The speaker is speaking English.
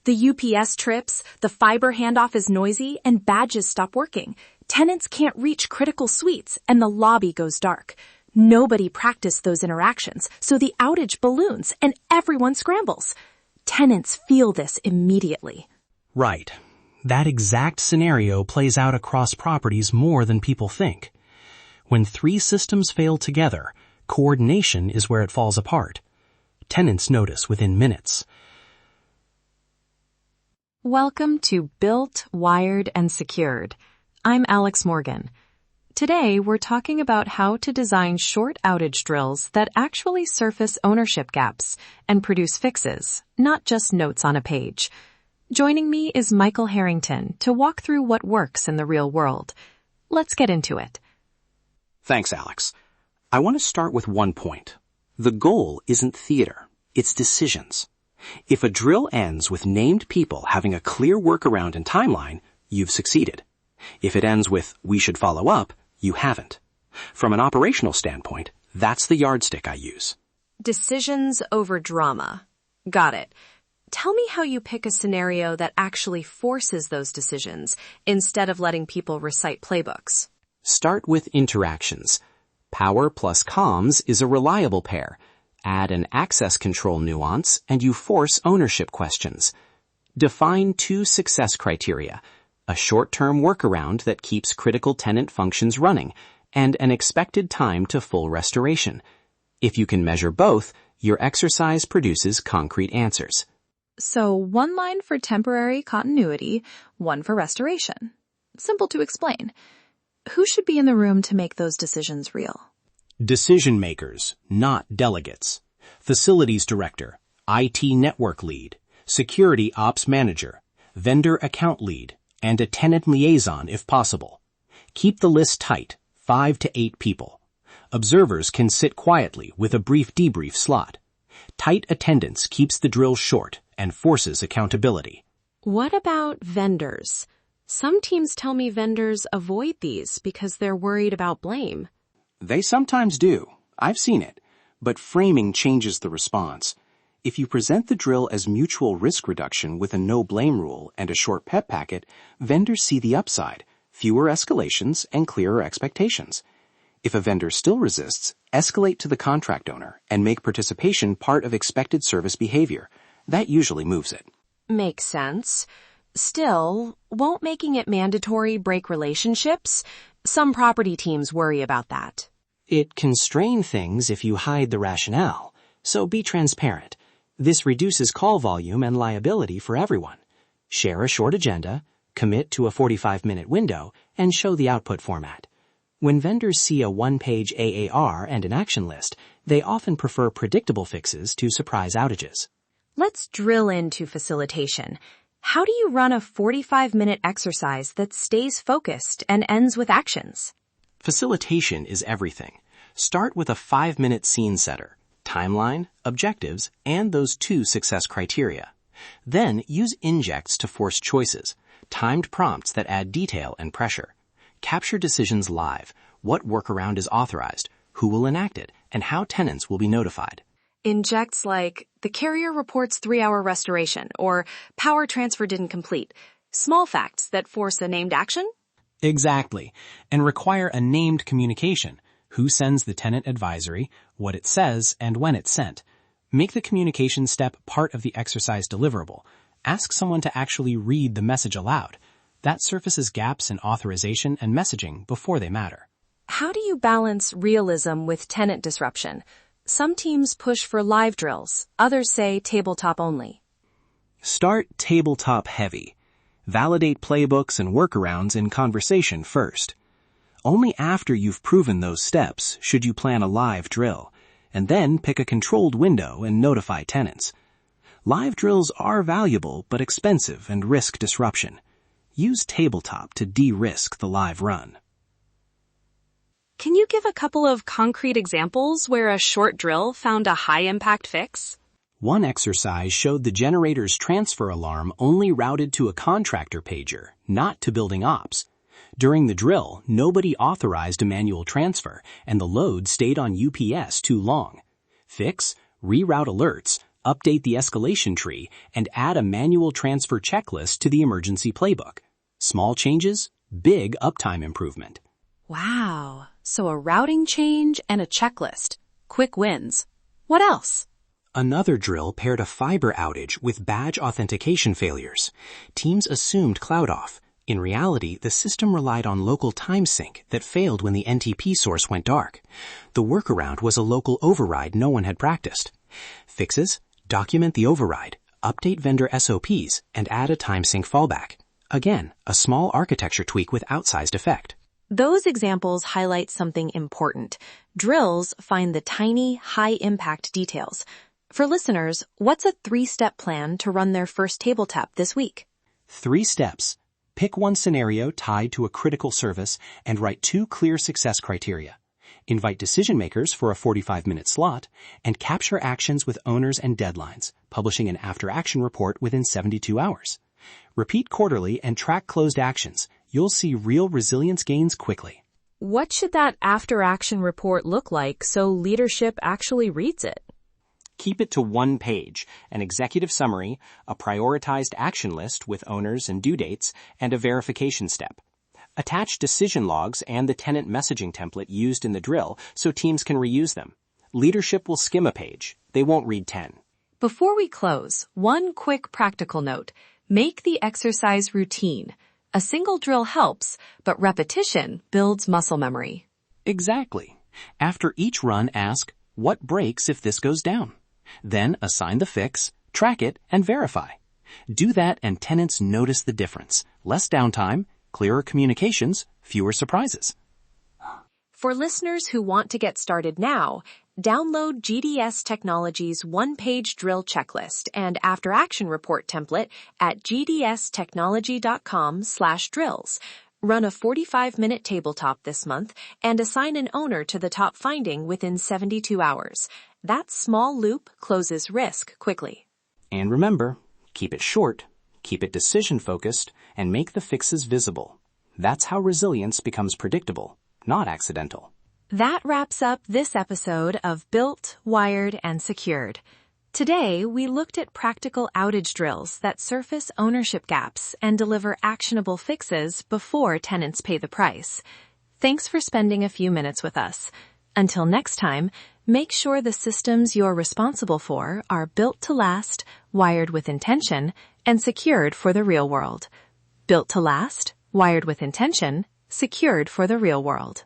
The UPS trips, the fiber handoff is noisy, and badges stop working. Tenants can't reach critical suites, and the lobby goes dark. Nobody practiced those interactions, so the outage balloons, and everyone scrambles. Tenants feel this immediately. Right. That exact scenario plays out across properties more than people think. When three systems fail together, coordination is where it falls apart. Tenants notice within minutes. Welcome to Built, Wired, and Secured. I'm Alex Morgan. Today, we're talking about how to design short outage drills that actually surface ownership gaps and produce fixes, not just notes on a page. Joining me is Michael Harrington to walk through what works in the real world. Let's get into it. Thanks, Alex. I want to start with one point. The goal isn't theater, it's decisions. If a drill ends with named people having a clear workaround and timeline, you've succeeded. If it ends with, we should follow up, you haven't. From an operational standpoint, that's the yardstick I use. Decisions over drama. Got it. Tell me how you pick a scenario that actually forces those decisions instead of letting people recite playbooks. Start with interactions. Power plus comms is a reliable pair. Add an access control nuance and you force ownership questions. Define two success criteria. A short-term workaround that keeps critical tenant functions running, and an expected time to full restoration. If you can measure both, your exercise produces concrete answers. So one line for temporary continuity, one for restoration. Simple to explain. Who should be in the room to make those decisions real? Decision makers, not delegates. Facilities director, IT network lead, security ops manager, vendor account lead, and a tenant liaison if possible. Keep the list tight, 5 to 8 people. Observers can sit quietly with a brief debrief slot. Tight attendance keeps the drill short and forces accountability. What about vendors? Some teams tell me vendors avoid these because they're worried about blame. They sometimes do. I've seen it. But framing changes the response. If you present the drill as mutual risk reduction with a no-blame rule and a short PEP packet, vendors see the upside, fewer escalations, and clearer expectations. If a vendor still resists, escalate to the contract owner and make participation part of expected service behavior. That usually moves it. Makes sense. Still, won't making it mandatory break relationships? Some property teams worry about that. It can strain things if you hide the rationale, so be transparent. This reduces call volume and liability for everyone. Share a short agenda, commit to a 45-minute window, and show the output format. When vendors see a one-page AAR and an action list, they often prefer predictable fixes to surprise outages. Let's drill into facilitation. How do you run a 45-minute exercise that stays focused and ends with actions? Facilitation is everything. Start with a 5-minute scene setter, timeline, objectives, and those 2 success criteria. Then use injects to force choices, timed prompts that add detail and pressure. Capture decisions live, what workaround is authorized, who will enact it, and how tenants will be notified. Injects like, the carrier reports 3-hour restoration, or power transfer didn't complete. Small facts that force a named action? Exactly, and require a named communication. Who sends the tenant advisory, what it says, and when it's sent. Make the communication step part of the exercise deliverable. Ask someone to actually read the message aloud. That surfaces gaps in authorization and messaging before they matter. How do you balance realism with tenant disruption? Some teams push for live drills, others say tabletop only. Start tabletop heavy. Validate playbooks and workarounds in conversation first. Only after you've proven those steps should you plan a live drill, and then pick a controlled window and notify tenants. Live drills are valuable but expensive and risk disruption. Use tabletop to de-risk the live run. Can you give a couple of concrete examples where a short drill found a high-impact fix? One exercise showed the generator's transfer alarm only routed to a contractor pager, not to building ops. During the drill, nobody authorized a manual transfer, and the load stayed on UPS too long. Fix, reroute alerts, Update the escalation tree and add a manual transfer checklist to the emergency playbook. Small changes, big uptime improvement. Wow, so a routing change and a checklist. Quick wins. What else? Another drill paired a fiber outage with badge authentication failures. Teams assumed cloud off. In reality, the system relied on local time sync that failed when the NTP source went dark. The workaround was a local override no one had practiced. Fixes: document the override, update vendor SOPs, and add a time sync fallback. Again, a small architecture tweak with outsized effect. Those examples highlight something important. Drills find the tiny, high-impact details. For listeners, what's a 3-step plan to run their first tabletop this week? 3 steps. Pick one scenario tied to a critical service and write 2 clear success criteria. Invite decision makers for a 45-minute slot, and capture actions with owners and deadlines, publishing an after-action report within 72 hours. Repeat quarterly and track closed actions. You'll see real resilience gains quickly. What should that after-action report look like so leadership actually reads it? Keep it to 1 page, an executive summary, a prioritized action list with owners and due dates, and a verification step. Attach decision logs and the tenant messaging template used in the drill so teams can reuse them. Leadership will skim a page. They won't read 10. Before we close, one quick practical note. Make the exercise routine. A single drill helps, but repetition builds muscle memory. Exactly. After each run, ask, what breaks if this goes down? Then assign the fix, track it, and verify. Do that and tenants notice the difference. Less downtime, clearer communications, fewer surprises. For listeners who want to get started now, download GDS Technology's 1-page drill checklist and after-action report template at gdstechnology.com/drills. Run a 45-minute tabletop this month and assign an owner to the top finding within 72 hours. That small loop closes risk quickly. And remember, keep it short, keep it decision-focused, and make the fixes visible. That's how resilience becomes predictable, not accidental. That wraps up this episode of Built, Wired, and Secured. Today, we looked at practical outage drills that surface ownership gaps and deliver actionable fixes before tenants pay the price. Thanks for spending a few minutes with us. Until next time, make sure the systems you're responsible for are built to last, wired with intention, and secured for the real world. Built to last, wired with intention, secured for the real world.